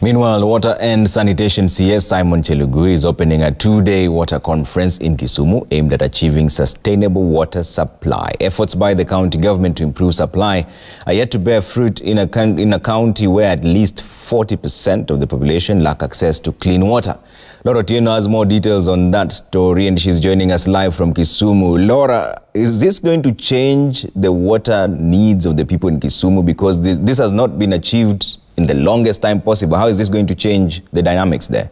Meanwhile, Water and Sanitation CS Simon Chelugui is opening a two-day water conference in Kisumu aimed at achieving sustainable water supply. Efforts by the county government to improve supply are yet to bear fruit in a county where at least 40% of the population lack access to clean water. Laura Tieno has more details on that story and she's joining us live from Kisumu. Laura, is this going to change the water needs of the people in Kisumu? Because this has not been achieved in the longest time possible. How is this going to change the dynamics there?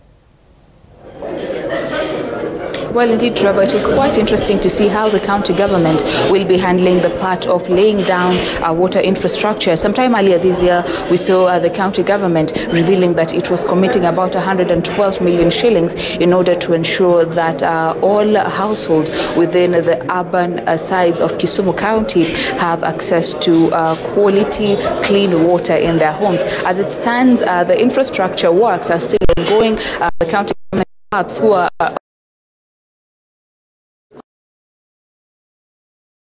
Well, indeed, Trevor, it is quite interesting to see how the county government will be handling the part of laying down water infrastructure. Sometime earlier this year, we saw the county government revealing that it was committing about 112 million shillings in order to ensure that all households within the urban sides of Kisumu County have access to quality, clean water in their homes. As it stands, the infrastructure works are still ongoing. The county government hubs who are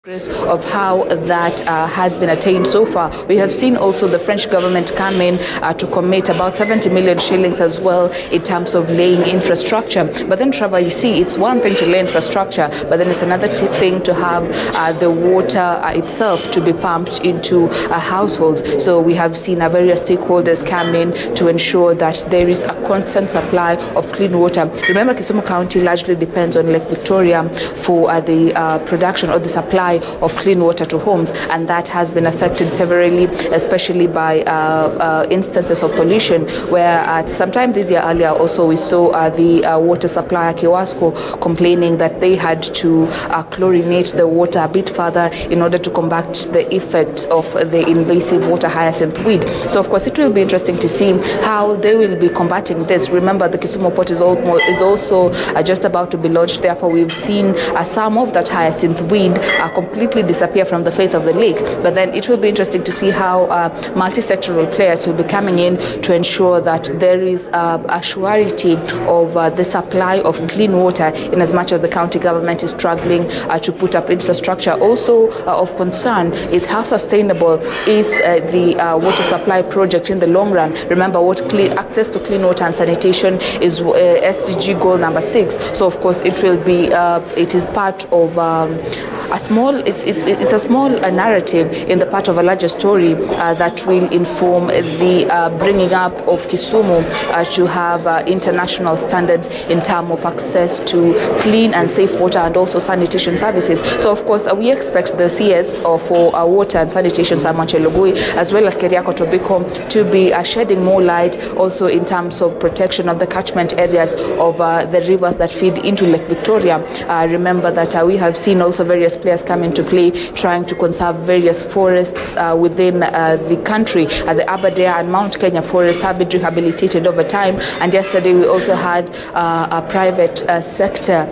of how that has been attained so far. We have seen also the French government come in to commit about 70 million shillings as well in terms of laying infrastructure. But then, Trevor, you see, it's one thing to lay infrastructure, but then it's another thing to have the water itself to be pumped into households. So we have seen various stakeholders come in to ensure that there is a constant supply of clean water. Remember, Kisumu County largely depends on Lake Victoria for the production or the supply of clean water to homes, and that has been affected severely, especially by instances of pollution, where sometime this year earlier also we saw the water supplier Kiwasco complaining that they had to chlorinate the water a bit further in order to combat the effect of the invasive water hyacinth weed. So of course it will be interesting to see how they will be combating this. Remember, the Kisumu port is also just about to be launched, therefore we've seen some of that hyacinth weed completely disappear from the face of the lake. But then it will be interesting to see how multi-sectoral players will be coming in to ensure that there is a surety of the supply of clean water, in as much as the county government is struggling to put up infrastructure. Also of concern is how sustainable is the water supply project in the long run. Remember, access to clean water and sanitation is SDG goal number 6. So of course it will be it is part of it's a small narrative in the part of a larger story that will inform the bringing up of Kisumu to have international standards in terms of access to clean and safe water and also sanitation services. So of course we expect the CS for water and sanitation, Simon Chelugui, as well as Keriako Tobiko, to be shedding more light also in terms of protection of the catchment areas of the rivers that feed into Lake Victoria. Remember that we have seen also various players come into play trying to conserve various forests within the country. The Aberdare and Mount Kenya forests have been rehabilitated over time, and yesterday we also had a private sector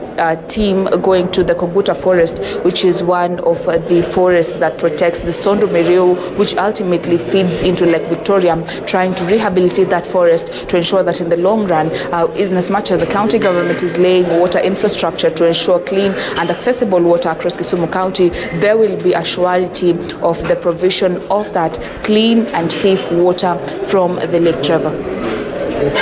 team going to the Koguta forest, which is one of the forests that protects the Sondo Mereu, which ultimately feeds into Lake Victoria, trying to rehabilitate that forest to ensure that in the long run, in as much as the county government is laying water infrastructure to ensure clean and accessible water across Kisumu County, there will be a surety of the provision of that clean and safe water from the Lake, Trevor.